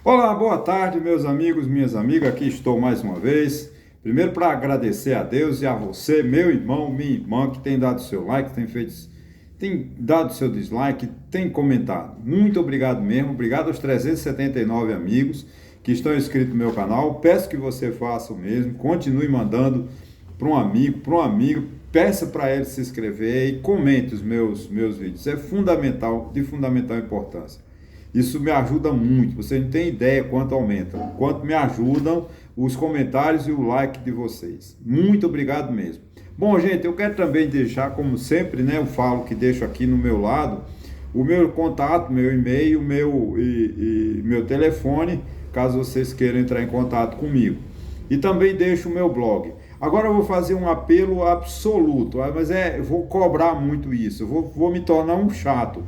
Olá, boa tarde, meus amigos, minhas amigas. Aqui estou mais uma vez. Primeiro, para agradecer a Deus e a você, meu irmão, minha irmã, que tem dado seu like, tem dado seu dislike, tem comentado. Muito obrigado mesmo. Obrigado aos 379 amigos que estão inscritos no meu canal. Peço que você faça o mesmo. Continue mandando para um amigo, para um amigo. Peça para ele se inscrever e comente os meus vídeos. É fundamental, de fundamental importância. Isso me ajuda muito. Você não tem ideia quanto aumenta, quanto me ajudam os comentários e o like de vocês. Muito obrigado mesmo. Bom, gente, eu quero também deixar, como sempre, né? Eu falo que deixo aqui no meu lado o meu contato, meu e-mail, meu telefone, caso vocês queiram entrar em contato comigo. E também deixo o meu blog. Agora eu vou fazer um apelo absoluto, mas eu vou cobrar muito isso, vou me tornar um chato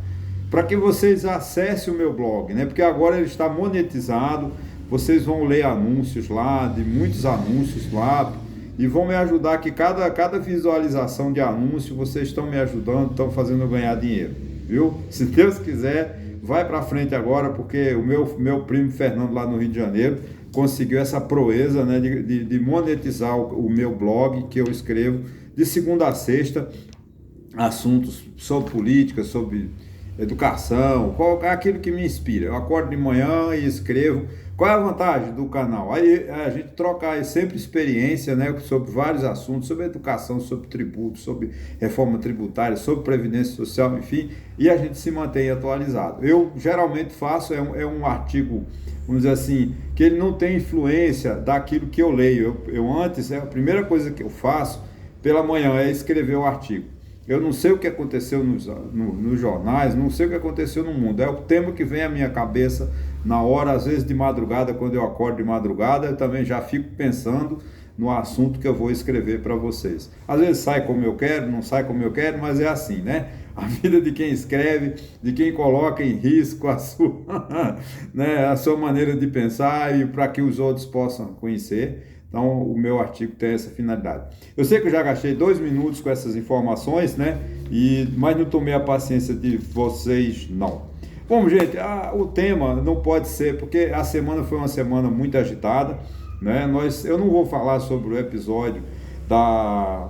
para que vocês acessem o meu blog, né? Porque agora ele está monetizado, vocês vão ler anúncios lá, de muitos anúncios lá, e vão me ajudar que cada visualização de anúncio, vocês estão me ajudando, estão fazendo eu ganhar dinheiro, viu? Se Deus quiser, vai para frente agora, porque o meu primo Fernando lá no Rio de Janeiro conseguiu essa proeza, né, de monetizar o meu blog, que eu escrevo de segunda a sexta, assuntos sobre política, sobre educação, aquilo que me inspira. Eu acordo de manhã e escrevo. Qual é a vantagem do canal? Aí a gente troca sempre experiência, né, sobre vários assuntos, sobre educação, sobre tributos, sobre reforma tributária, sobre previdência social, enfim, e a gente se mantém atualizado. Eu geralmente faço, é um artigo, vamos dizer assim, que ele não tem influência daquilo que eu leio. Eu antes, a primeira coisa que eu faço pela manhã é escrever o artigo. Eu não sei o que aconteceu nos jornais, não sei o que aconteceu no mundo. É o tema que vem à minha cabeça na hora, às vezes de madrugada, quando eu acordo de madrugada, eu também já fico pensando no assunto que eu vou escrever para vocês. Às vezes sai como eu quero, não sai como eu quero, mas é assim, né? A vida de quem escreve, de quem coloca em risco a sua, né, a sua maneira de pensar e para que os outros possam conhecer. Então, o meu artigo tem essa finalidade. Eu sei que eu já gastei 2 minutos com essas informações, né? Mas não tomei a paciência de vocês, não. Bom, gente, o tema não pode ser, porque a semana foi uma semana muito agitada, né? Eu não vou falar sobre o episódio da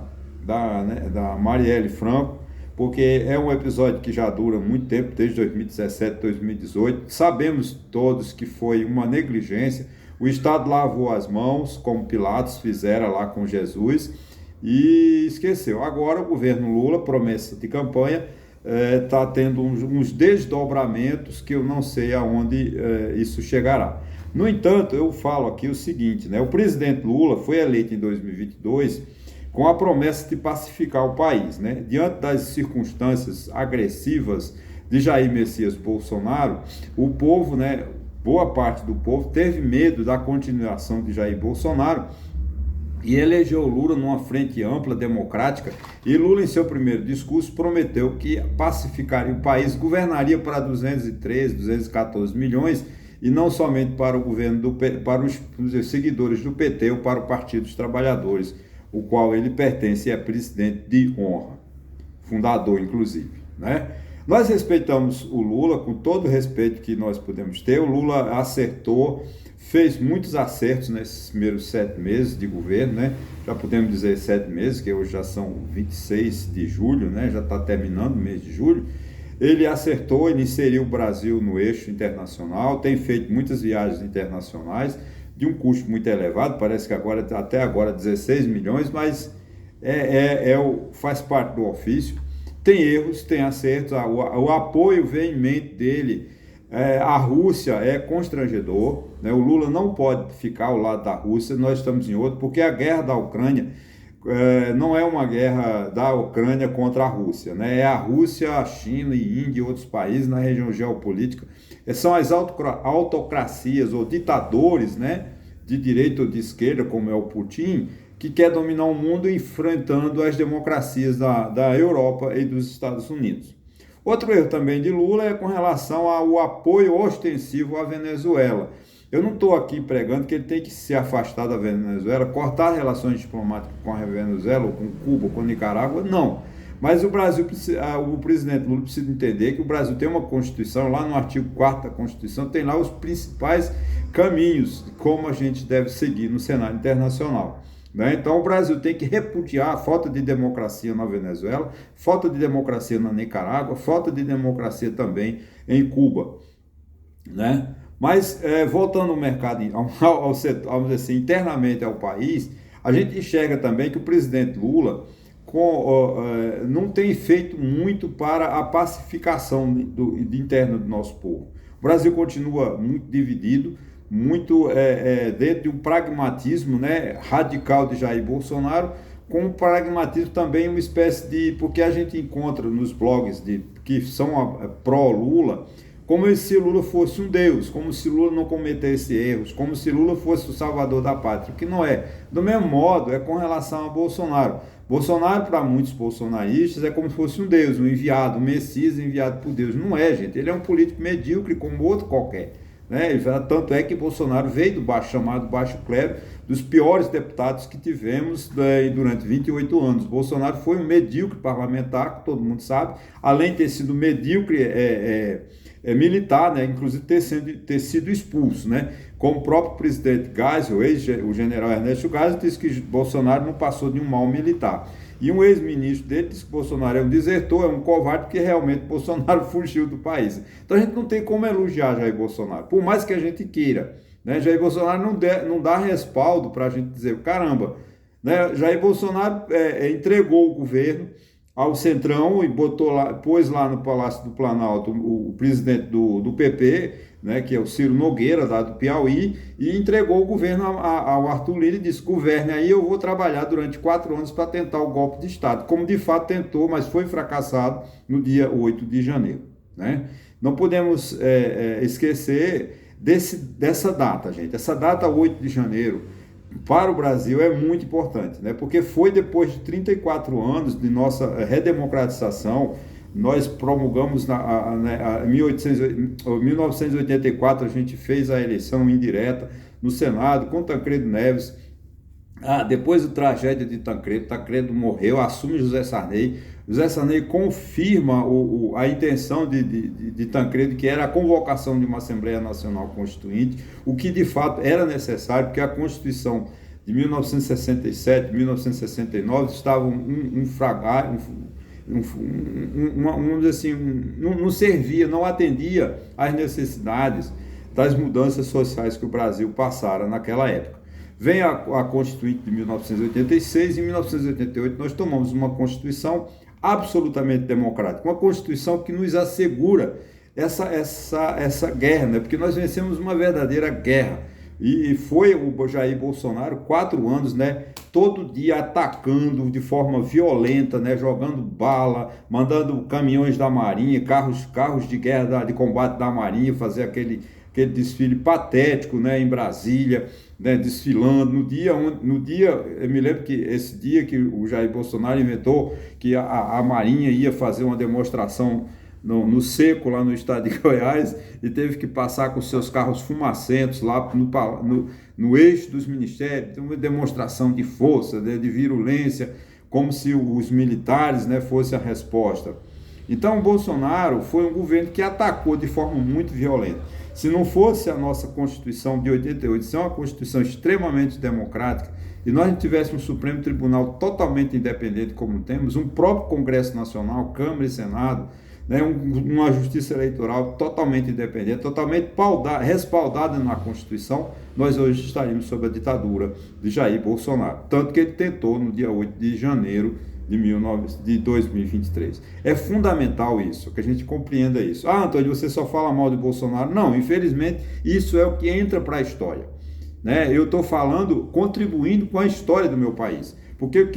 Marielle Franco, porque é um episódio que já dura muito tempo, desde 2017, 2018. Sabemos todos que foi uma negligência. O Estado lavou as mãos, como Pilatos fizera lá com Jesus, e esqueceu. Agora o governo Lula, promessa de campanha, está tendo uns desdobramentos que eu não sei aonde isso chegará. No entanto, eu falo aqui o seguinte, né? O presidente Lula foi eleito em 2022 com a promessa de pacificar o país, né? Diante das circunstâncias agressivas de Jair Messias Bolsonaro, o povo, né? Boa parte do povo teve medo da continuação de Jair Bolsonaro e elegeu Lula numa frente ampla, democrática, e Lula, em seu primeiro discurso, prometeu que pacificaria o país, governaria para 213, 214 milhões, e não somente para o governo para os seguidores do PT ou para o Partido dos Trabalhadores, o qual ele pertence e é presidente de honra, fundador, inclusive, né? Nós respeitamos o Lula com todo o respeito que nós podemos ter. O Lula acertou, fez muitos acertos nesses primeiros 7 meses de governo, né? Já podemos dizer 7 meses, que hoje já são 26 de julho, né? Já está terminando o mês de julho. Ele acertou, ele inseriu o Brasil no eixo internacional, tem feito muitas viagens internacionais de um custo muito elevado, parece que até agora 16 milhões, mas faz parte do ofício. Tem erros, tem acertos, o apoio veemente dele à Rússia é constrangedor, né? O Lula não pode ficar ao lado da Rússia, nós estamos em outro, porque a guerra da Ucrânia não é uma guerra da Ucrânia contra a Rússia, né? É a Rússia, a China e Índia e outros países na região geopolítica. São as autocracias ou ditadores, né? De direita ou de esquerda, como é o Putin, que quer dominar o mundo enfrentando as democracias da Europa e dos Estados Unidos. Outro erro também de Lula é com relação ao apoio ostensivo à Venezuela. Eu não estou aqui pregando que ele tem que se afastar da Venezuela, cortar relações diplomáticas com a Venezuela, ou com Cuba, com Nicarágua, não. Mas o Brasil, o presidente Lula precisa entender que o Brasil tem uma Constituição, lá no artigo 4º da Constituição, tem lá os principais caminhos de como a gente deve seguir no cenário internacional. Né? Então o Brasil tem que repudiar a falta de democracia na Venezuela, falta de democracia na Nicarágua, falta de democracia também em Cuba. Né? Mas voltando ao mercado, ao setor, vamos dizer assim, internamente ao país, a gente enxerga também que o presidente Lula não tem feito muito para a pacificação interna do nosso povo. O Brasil continua muito dividido, muito dentro de um pragmatismo, né, radical de Jair Bolsonaro, com um pragmatismo também, uma espécie de... Porque a gente encontra nos blogs que são pró-Lula, como se Lula fosse um Deus, como se Lula não cometesse erros, como se Lula fosse o salvador da pátria, que não é. Do mesmo modo, é com relação a Bolsonaro. Bolsonaro, para muitos bolsonaristas, é como se fosse um Deus, um enviado, um Messias enviado por Deus. Não é, gente. Ele é um político medíocre como outro qualquer. Né? Tanto é que Bolsonaro veio do chamado baixo clero, dos piores deputados que tivemos durante 28 anos. Bolsonaro foi um medíocre parlamentar, que todo mundo sabe, além de ter sido medíocre militar, né? Inclusive ter sido expulso. Né? Como o próprio presidente Geisel, o general Ernesto Geisel, disse que Bolsonaro não passou de um mau militar. E um ex-ministro dele disse que Bolsonaro é um desertor, é um covarde, porque realmente Bolsonaro fugiu do país. Então a gente não tem como elogiar Jair Bolsonaro, por mais que a gente queira. Né? Jair Bolsonaro não dá respaldo para a gente dizer, caramba, né? Jair Bolsonaro entregou o governo ao Centrão e pôs lá no Palácio do Planalto o presidente do PP, né, que é o Ciro Nogueira, lá do Piauí, e entregou o governo ao Arthur Lira e disse, governe aí, eu vou trabalhar durante 4 anos para tentar o golpe de Estado, como de fato tentou, mas foi fracassado no dia 8 de janeiro. Né? Não podemos esquecer dessa data, gente. Essa data, 8 de janeiro, para o Brasil é muito importante, né? Porque foi depois de 34 anos de nossa redemocratização. Nós promulgamos em 1984, a gente fez a eleição indireta no Senado com Tancredo Neves. Depois da tragédia de Tancredo morreu, assume José Sarney. José Sarney confirma a intenção de Tancredo, que era a convocação de uma Assembleia Nacional Constituinte, o que de fato era necessário, porque a Constituição de 1967, 1969 estava vamos dizer assim, não servia, não atendia às necessidades das mudanças sociais que o Brasil passara naquela época. Vem a Constituinte de 1986, e em 1988 nós tomamos uma Constituição absolutamente democrática, uma Constituição que nos assegura essa guerra, né? Porque nós vencemos uma verdadeira guerra, e foi o Jair Bolsonaro 4 anos, né, todo dia atacando de forma violenta, né, jogando bala, mandando caminhões da Marinha, carros de guerra, de combate da Marinha, fazer aquele desfile patético, né, em Brasília, né, desfilando no dia, eu me lembro que esse dia que o Jair Bolsonaro inventou que a Marinha ia fazer uma demonstração no seco, lá no estado de Goiás, e teve que passar com seus carros fumacentos lá no eixo dos ministérios, uma demonstração de força, de virulência, como se os militares, né, fossem a resposta. Então, o Bolsonaro foi um governo que atacou de forma muito violenta. Se não fosse a nossa Constituição de 88, ser uma Constituição extremamente democrática, e nós não tivéssemos um Supremo Tribunal totalmente independente como temos, um próprio Congresso Nacional, Câmara e Senado, né, uma justiça eleitoral totalmente independente, totalmente respaldada na Constituição, nós hoje estaríamos sob a ditadura de Jair Bolsonaro. Tanto que ele tentou no dia 8 de janeiro de 2023. É fundamental isso, que a gente compreenda isso. Antônio, você só fala mal de Bolsonaro. Não, infelizmente, isso é o que entra para a história. Né? Eu estou falando, contribuindo com a história do meu país. Porque o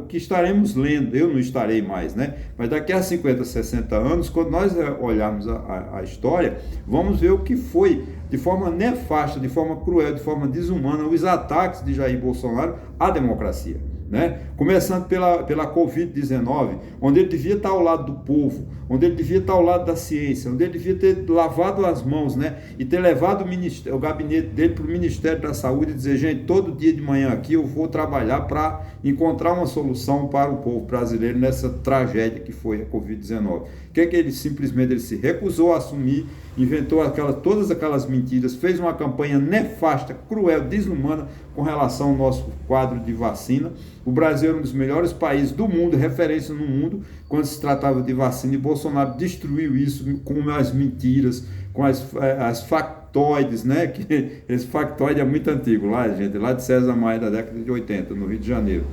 que estaremos lendo, eu não estarei mais, né? Mas daqui a 50, 60 anos, quando nós olharmos a história, vamos ver o que foi, de forma nefasta, de forma cruel, de forma desumana, os ataques de Jair Bolsonaro à democracia. né? Começando pela Covid-19, onde ele devia estar ao lado do povo, onde ele devia estar ao lado da ciência, onde ele devia ter lavado as mãos, né? E ter levado o gabinete dele para o Ministério da Saúde e dizer, gente, todo dia de manhã aqui eu vou trabalhar para encontrar uma solução para o povo brasileiro nessa tragédia que foi a Covid-19. O que é que ele simplesmente ele se recusou a assumir, inventou todas aquelas mentiras, fez uma campanha nefasta, cruel, desumana com relação ao nosso quadro de vacina. O Brasil era um dos melhores países do mundo, referência no mundo, quando se tratava de vacina, e Bolsonaro destruiu isso com as mentiras, com as factoides, né? Que esse factoide é muito antigo, lá de César Maia, da década de 80, no Rio de Janeiro,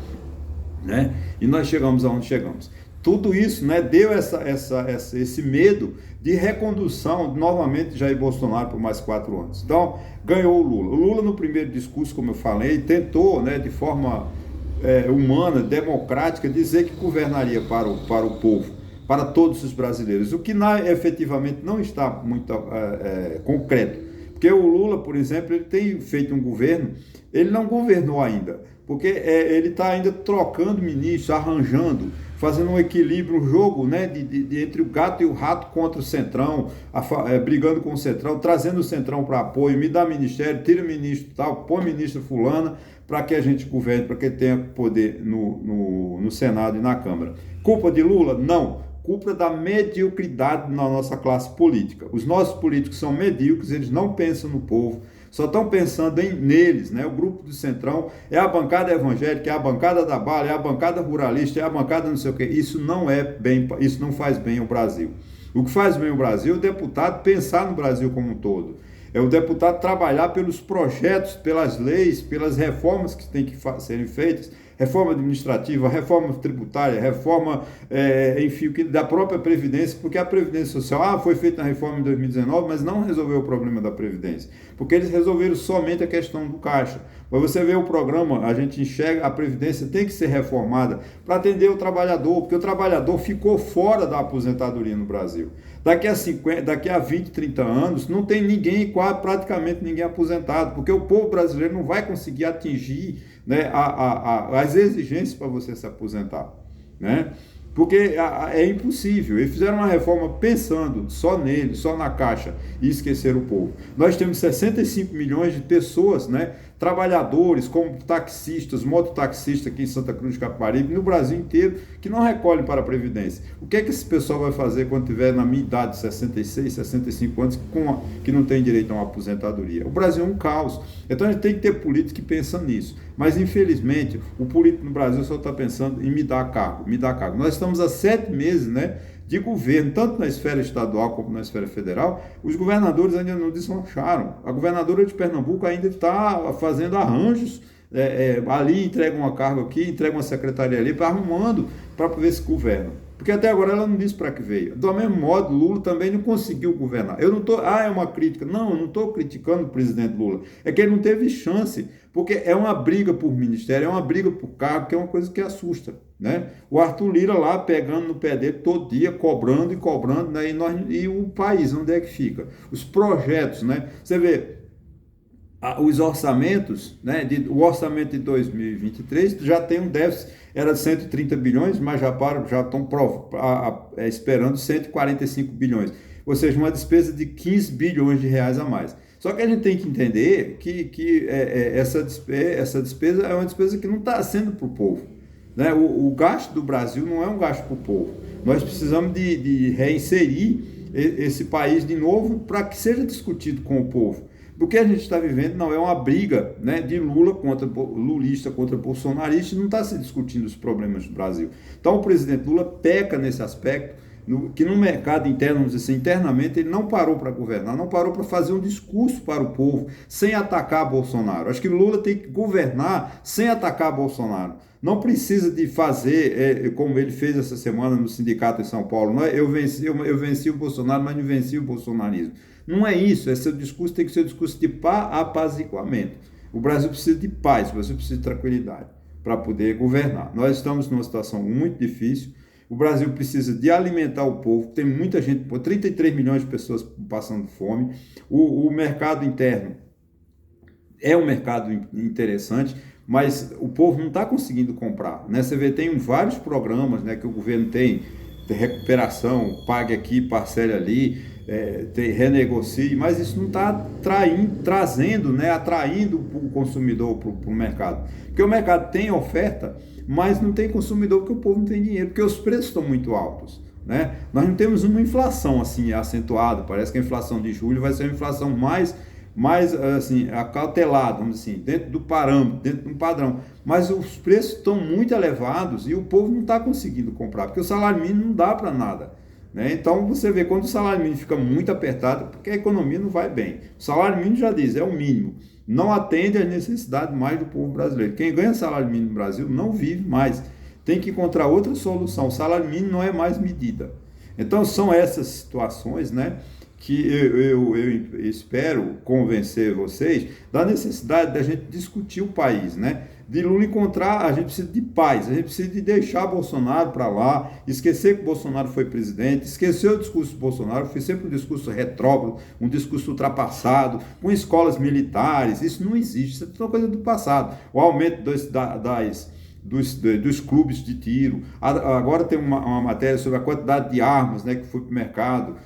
né? E nós chegamos aonde chegamos. Tudo isso, né, deu esse medo de recondução novamente de Jair Bolsonaro por mais 4 anos. Então, ganhou o Lula. O Lula, no primeiro discurso, como eu falei, tentou, né, de forma humana, democrática, dizer que governaria para o povo, para todos os brasileiros, o que efetivamente não está muito concreto. Porque o Lula, por exemplo, ele tem feito um governo, ele não governou ainda, porque ele está ainda trocando ministros, arranjando, fazendo um equilíbrio, um jogo, né, entre o gato e o rato contra o Centrão, brigando com o Centrão, trazendo o Centrão para apoio, me dá ministério, tira o ministro tal, põe ministro fulana, para que a gente governe, para que tenha poder no Senado e na Câmara. Culpa de Lula? Não. Culpa da mediocridade na nossa classe política. Os nossos políticos são medíocres, eles não pensam no povo, só estão pensando neles, né? O grupo do Centrão é a bancada evangélica, é a bancada da bala, é a bancada ruralista, é a bancada não sei o quê. Isso não faz bem ao Brasil. O que faz bem ao Brasil é o deputado pensar no Brasil como um todo. É o deputado trabalhar pelos projetos, pelas leis, pelas reformas que têm que serem feitas, reforma administrativa, reforma tributária, reforma, enfim, da própria Previdência, porque a Previdência Social foi feita na reforma em 2019, mas não resolveu o problema da Previdência, porque eles resolveram somente a questão do caixa. Mas você vê o programa, a gente enxerga, a Previdência tem que ser reformada para atender o trabalhador, porque o trabalhador ficou fora da aposentadoria no Brasil. Daqui a 20, 30 anos, não tem ninguém, praticamente ninguém aposentado, porque o povo brasileiro não vai conseguir atingir, né, as exigências para você se aposentar, né? Porque é impossível. Eles fizeram uma reforma pensando só nele, só na caixa, e esqueceram o povo. Nós temos 65 milhões de pessoas, né, trabalhadores, como taxistas, mototaxistas aqui em Santa Cruz de Capibaribe, no Brasil inteiro, que não recolhem para a Previdência. O que é que esse pessoal vai fazer quando tiver na minha idade, 66, 65 anos, que não tem direito a uma aposentadoria? O Brasil é um caos. Então a gente tem que ter políticos que pensam nisso. Mas, infelizmente, o político no Brasil só está pensando em me dar cargo, me dar cargo. Nós estamos há 7 meses, né, de governo, tanto na esfera estadual como na esfera federal. Os governadores ainda não desmancharam. A governadora de Pernambuco ainda está fazendo arranjos, ali entrega uma carga aqui, entrega uma secretaria ali, arrumando para ver se governa. Porque até agora ela não disse para que veio. Do mesmo modo, Lula também não conseguiu governar. Eu não estou, é uma crítica. Não, eu não estou criticando o presidente Lula. É que ele não teve chance, porque é uma briga por ministério, é uma briga por cargo, que é uma coisa que assusta, né? O Arthur Lira lá pegando no pé dele todo dia, cobrando e cobrando, né? E o país, onde é que fica? Os projetos, né? Você vê, os orçamentos, né? O orçamento de 2023 já tem um déficit, era de 130 bilhões, mas já estão esperando 145 bilhões. Ou seja, uma despesa de 15 bilhões de reais a mais. Só que a gente tem que entender que essa despesa é uma despesa que não está sendo para o povo, né? O gasto do Brasil não é um gasto para o povo. Nós precisamos de reinserir esse país de novo para que seja discutido com o povo. O que a gente está vivendo não é uma briga, né, de lulista contra bolsonarista, não está se discutindo os problemas do Brasil. Então o presidente Lula peca nesse aspecto, que no mercado interno, vamos dizer assim, internamente, ele não parou para governar, não parou para fazer um discurso para o povo, sem atacar Bolsonaro. Acho que Lula tem que governar sem atacar Bolsonaro. Não precisa de fazer, como ele fez essa semana no sindicato em São Paulo, não é? Eu venci o Bolsonaro, mas não venci o bolsonarismo. Não é isso. Esse discurso tem que ser um discurso de apaziguamento. O Brasil precisa de paz, o Brasil precisa de tranquilidade para poder governar. Nós estamos numa situação muito difícil. O Brasil precisa de alimentar o povo. Tem muita gente, 33 milhões de pessoas passando fome. O mercado interno é um mercado interessante, mas o povo não está conseguindo comprar, né? Você vê, tem vários programas, né, que o governo tem de recuperação, pague aqui, parcele ali, renegocie, mas isso não está trazendo, né, atraindo o consumidor para o mercado. Porque o mercado tem oferta, mas não tem consumidor porque o povo não tem dinheiro, porque os preços estão muito altos. Né? Nós não temos uma inflação assim acentuada, parece que a inflação de julho vai ser uma inflação mais assim, acautelada, vamos dizer assim, dentro do parâmetro, dentro de um padrão. Mas os preços estão muito elevados e o povo não está conseguindo comprar, porque o salário mínimo não dá para nada. Né? Então você vê, quando o salário mínimo fica muito apertado, porque a economia não vai bem. O salário mínimo já diz, é o mínimo. Não atende às necessidades mais do povo brasileiro. Quem ganha salário mínimo no Brasil não vive mais. Tem que encontrar outra solução. O salário mínimo não é mais medida. Então são essas situações, né, que eu espero convencer vocês da necessidade da gente discutir o país, né? De Lula encontrar, a gente precisa de paz, a gente precisa de deixar Bolsonaro para lá, esquecer que Bolsonaro foi presidente, esquecer o discurso de Bolsonaro, foi sempre um discurso retrógrado, um discurso ultrapassado, com escolas militares, isso não existe, isso é uma coisa do passado. O aumento dos clubes de tiro, agora tem uma matéria sobre a quantidade de armas, né, que foi para o mercado,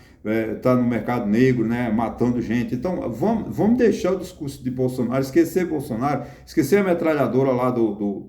está no mercado negro, né, matando gente. Então, vamos deixar o discurso de Bolsonaro, esquecer a metralhadora lá do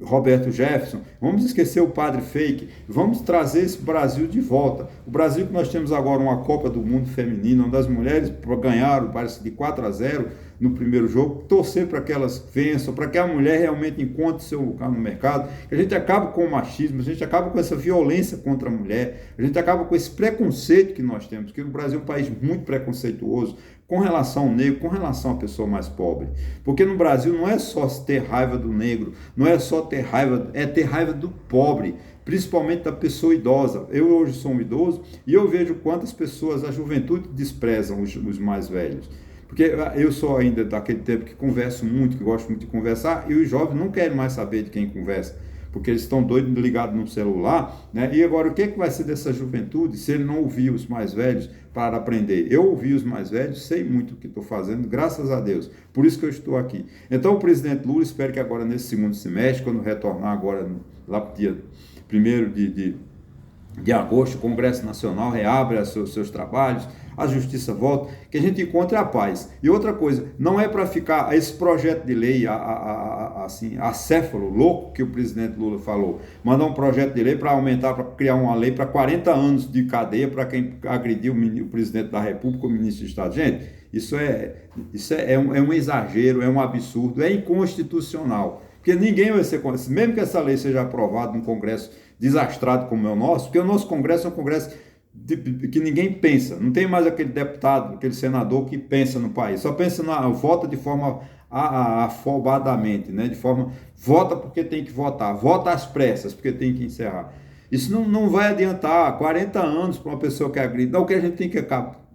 Roberto Jefferson, vamos esquecer o padre fake, vamos trazer esse Brasil de volta. O Brasil que nós temos agora uma Copa do Mundo feminina, onde as mulheres ganharam, parece de 4-0 no primeiro jogo, torcer para que elas vençam, para que a mulher realmente encontre seu lugar no mercado, que a gente acaba com o machismo, a gente acaba com essa violência contra a mulher, a gente acaba com esse preconceito que nós temos, porque o Brasil é um país muito preconceituoso com relação ao negro, com relação à pessoa mais pobre. Porque no Brasil não é só ter raiva do negro, não é só ter raiva, é ter raiva do pobre, principalmente da pessoa idosa. Eu hoje sou um idoso e eu vejo quantas pessoas, a juventude, desprezam os mais velhos. Porque eu sou ainda daquele tempo que converso muito, que gosto muito de conversar, e os jovens não querem mais saber de quem conversa, porque eles estão doidos ligados no celular, né? E agora, o que vai ser dessa juventude se ele não ouvir os mais velhos para aprender? Eu ouvi os mais velhos, sei muito o que estou fazendo, graças a Deus, por isso que eu estou aqui. Então, o presidente Lula, espero que agora nesse segundo semestre, quando retornar agora, lá para o dia 1º de agosto, o Congresso Nacional reabre seus trabalhos, a justiça volta, que a gente encontre a paz. E outra coisa, não é para ficar esse projeto de lei, assim, acéfalo, louco, que o presidente Lula falou, mandar um projeto de lei para aumentar, para criar uma lei para 40 anos de cadeia para quem agrediu o presidente da República, o ministro de Estado. Gente, isso é um exagero, é um absurdo, é inconstitucional. Porque ninguém vai ser, mesmo que essa lei seja aprovada num Congresso desastrado como é o nosso, porque o nosso Congresso é um Congresso que ninguém pensa, não tem mais aquele deputado, aquele senador que pensa no país, só pensa vota de forma afobadamente, né? De forma, vota porque tem que votar, vota às pressas porque tem que encerrar. Isso não vai adiantar 40 anos para uma pessoa que agride. Não, o que a gente tem que acabar,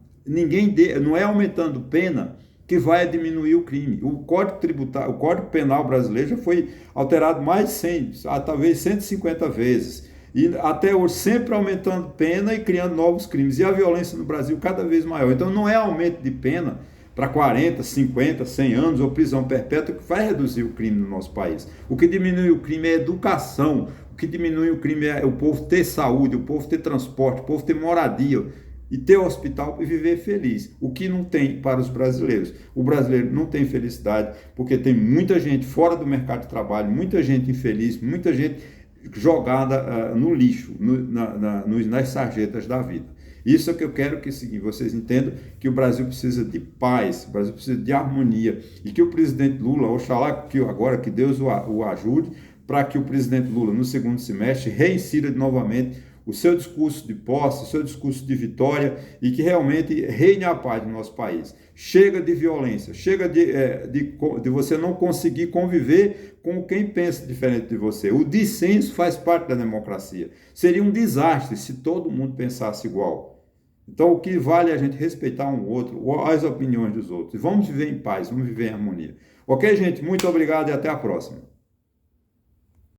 não é aumentando pena que vai diminuir o crime. O Código Tributário, o Código Penal brasileiro já foi alterado mais de 100, talvez 150 vezes. E até hoje sempre aumentando pena e criando novos crimes. E a violência no Brasil cada vez maior. Então não é aumento de pena para 40, 50, 100 anos ou prisão perpétua que vai reduzir o crime no nosso país. O que diminui o crime é educação. O que diminui o crime é o povo ter saúde, o povo ter transporte, o povo ter moradia e ter hospital e viver feliz. O que não tem para os brasileiros. O brasileiro não tem felicidade porque tem muita gente fora do mercado de trabalho, muita gente infeliz, muita gente jogada no lixo, nas sarjetas da vida. Isso é que eu quero que vocês entendam, que o Brasil precisa de paz, o Brasil precisa de harmonia, e que o presidente Lula, oxalá que agora que Deus o ajude, para que o presidente Lula, no segundo semestre, reinsira novamente o seu discurso de posse, o seu discurso de vitória, e que realmente reine a paz no nosso país. Chega de violência, chega de você não conseguir conviver com quem pensa diferente de você. O dissenso faz parte da democracia. Seria um desastre se todo mundo pensasse igual. Então, o que vale é a gente respeitar um outro, as opiniões dos outros. E vamos viver em paz, vamos viver em harmonia. Ok, gente? Muito obrigado e até a próxima.